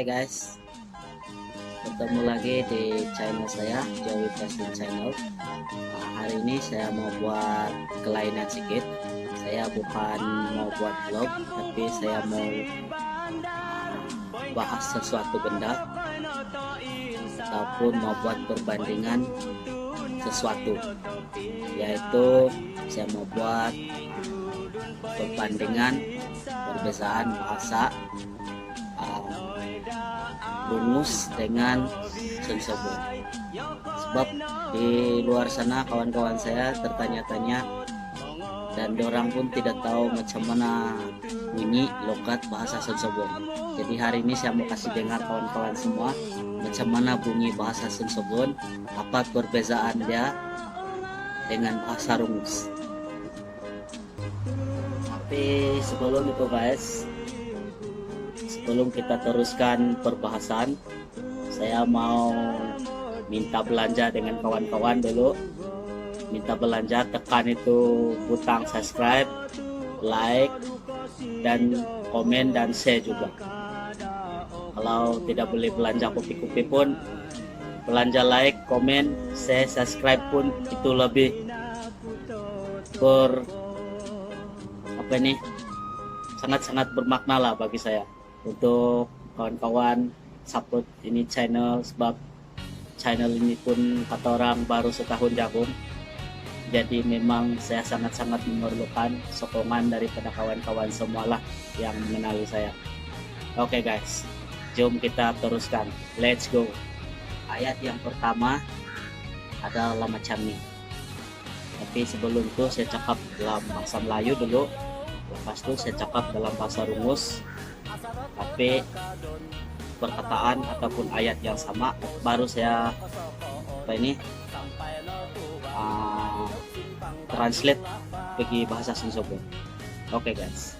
Hai guys, bertemu lagi di channel saya, Joey Preston Channel. Hari ini saya mau buat kelainan sedikit. Saya bukan mau buat vlog, tapi saya mau bahas sesuatu benda ataupun mau buat perbandingan sesuatu, yaitu saya mau buat perbandingan perbedaan bahasa Rungus dengan Sunsobon. Sebab di luar sana kawan-kawan saya tertanya-tanya dan orang pun tidak tahu macam mana bunyi logat bahasa Sunsobon. Jadi hari ini saya mau kasih dengar kawan-kawan semua macam mana bunyi bahasa Sunsobon, apa perbedaan dia dengan bahasa Rungus. Tapi sebelum itu guys, sebelum kita teruskan perbahasan, saya mau minta belanja dengan kawan-kawan dulu. Minta belanja, tekan itu butang subscribe, like, dan komen dan share juga. Kalau tidak boleh belanja kopi-kopi pun, belanja like, komen, share, subscribe pun itu lebih sangat-sangat bermakna lah bagi saya untuk kawan-kawan support ini channel. Sebab channel ini pun kata orang baru setahun jagung, jadi memang saya sangat-sangat memerlukan sokongan daripada kawan-kawan semualah yang mengenali saya. Oke guys, jom kita teruskan, let's go. Ayat yang pertama adalah macam ini, tapi sebelum itu saya cakap dalam bahasa Melayu dulu, lepas itu saya cakap dalam bahasa Rungus, tapi perkataan ataupun ayat yang sama baru saya translate bagi bahasa Sunsobon. Oke guys,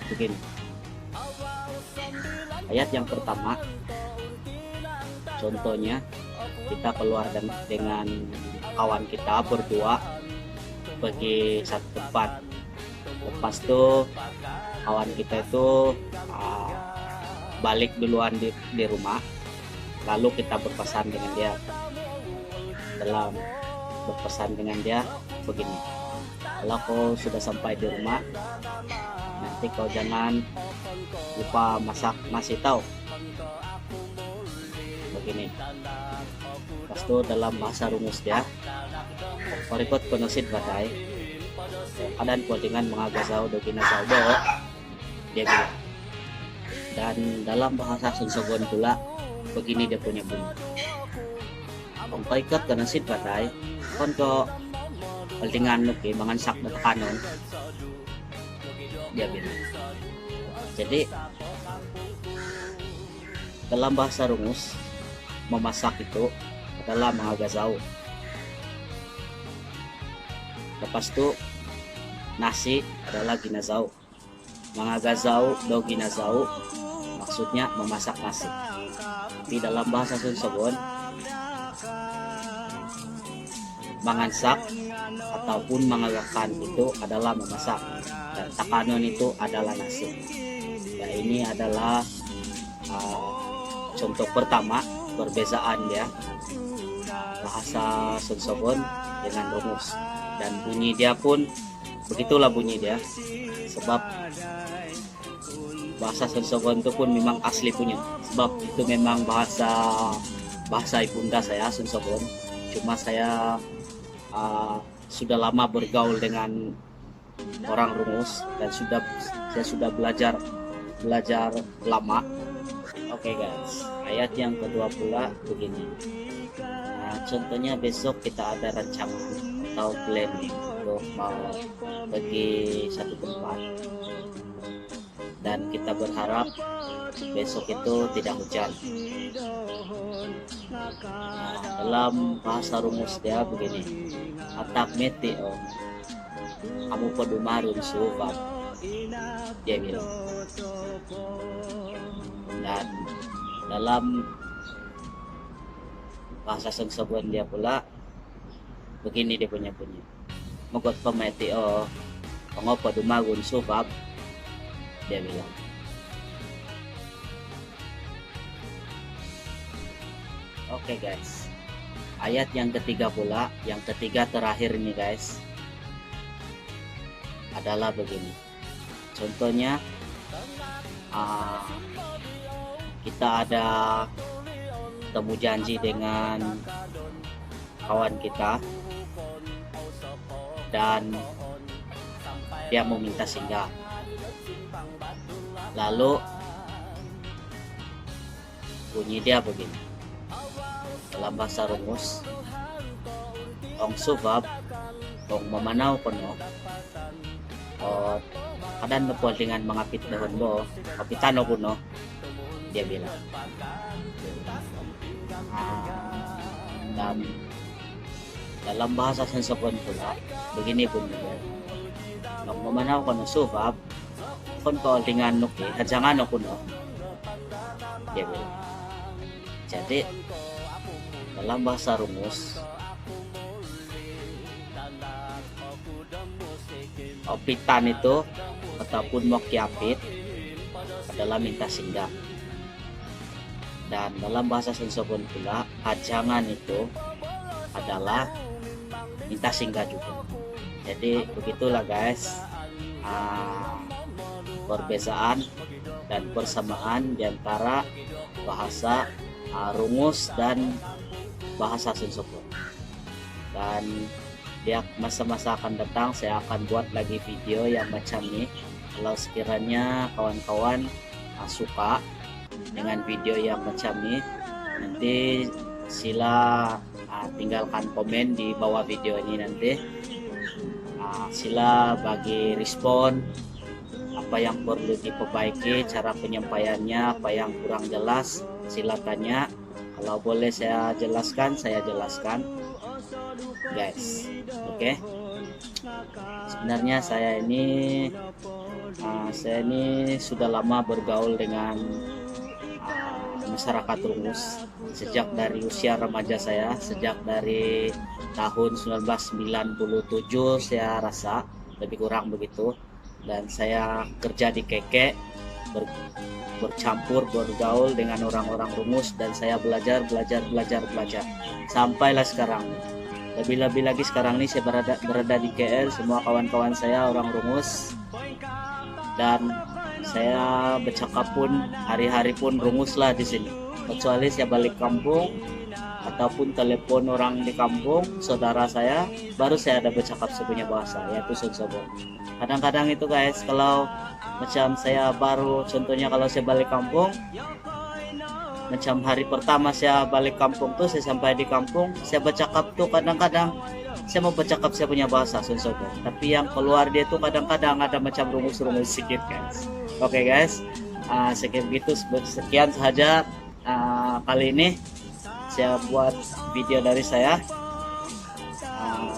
begini ayat yang pertama. Contohnya kita keluar dengan kawan kita berdua pergi satu tempat, lepas itu kawan kita itu balik duluan di rumah, lalu kita berpesan dengan dia. Dalam berpesan dengan dia begini, kalau kau sudah sampai di rumah, nanti kau jangan lupa masak nasi tahu, begini. Lepas itu dalam bahasa Rungus dia, korikot konosid badai keadaan ko dengan mengagasau dogina saudo, dia bilang. Dan dalam bahasa Sunsobon pula begini dia punya bunyi, korikot konosid badai kon ko altingan nuki mangansak na kanon, dia bilang. Jadi dalam bahasa Rungus, memasak itu adalah mangagazau. Lepas itu nasi adalah ginazau. Mangagazau do ginazau maksudnya memasak nasi. Di dalam bahasa Sunsobon, mangansak ataupun mangagakan itu adalah memasak, dan takanon itu adalah nasi. Nah, ini adalah contoh pertama perbedaan dia bahasa Sunsobon dengan Rungus. Dan bunyi dia pun begitulah bunyi dia, sebab bahasa Sunsobon itu pun memang asli punya, sebab itu memang bahasa ibunda saya Sunsobon. Cuma saya sudah lama bergaul dengan orang Rungus dan saya sudah belajar lama. Oke guys, ayat yang kedua pula begini. Contohnya besok kita ada rancangan atau planning untuk mau pergi satu tempat, dan kita berharap besok itu tidak hujan. Dalam bahasa Rungus dia begini, atak meteo kamu pedumarun subat, dia bilang. Dan dalam bahasa Sunsobon dia pula begini dia punya bunyi, mogot pemeteo pengopo dumagun subab, dia bilang. Oke guys, ayat yang ketiga pula, yang ketiga terakhir ini guys, adalah begini. Contohnya kita ada temu janji dengan kawan kita dan dia mau minta singgah, lalu bunyi dia begini dalam bahasa rumus, ong subab ong memanau penuh kadan nepol dengan mengapit dahon bo kapitano kuno, dia bilang. Dan dalam bahasa Sansokon pula begini bunyinya, ong memanau kono subab kon ko dengan nuki hajangan kuno, dia bilang. Jadi dalam bahasa rumus, opitan itu ataupun mokyapit adalah minta singgah, dan dalam bahasa Sansokon pula hajangan itu adalah minta singgah juga. Jadi begitulah guys, perbedaan dan persamaan di antara bahasa rumus dan bahasa Sansokon. Dan di masa-masa akan datang saya akan buat lagi video yang macam ini. Kalau sekiranya kawan-kawan suka dengan video yang macam ini, nanti sila tinggalkan komen di bawah video ini. Nanti sila bagi respon apa yang perlu diperbaiki, cara penyampaiannya, apa yang kurang jelas sila tanya. Kalau boleh saya jelaskan, saya jelaskan guys. Oke. Sebenarnya saya ini sudah lama bergaul dengan masyarakat rumus sejak dari usia remaja saya, sejak dari tahun 1997 saya rasa, lebih kurang begitu. Dan saya kerja di Keke, bercampur bergaul dengan orang-orang rumus, dan saya belajar sampailah sekarang. Lebih-lebih lagi sekarang ini saya berada di KL, semua kawan-kawan saya orang rumus, dan saya bercakap pun hari-hari pun rumus lah di sini. Kecuali saya balik kampung ataupun telepon orang di kampung, saudara saya, baru saya ada bercakap sepunya bahasa, yaitu Sansokon. Kadang-kadang itu guys, kalau macam saya baru, contohnya kalau saya balik kampung, macam hari pertama saya balik kampung tuh, saya sampai di kampung, saya bercakap tuh kadang-kadang saya mau bercakap saya punya bahasa Sansokon, tapi yang keluar dia tuh kadang-kadang ada macam rumus-rumus sedikit guys. Oke guys, sekian saja kali ini saya buat video dari saya.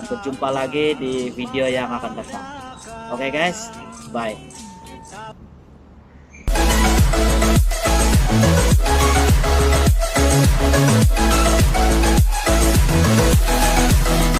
Berjumpa lagi di video yang akan datang. Oke guys, bye.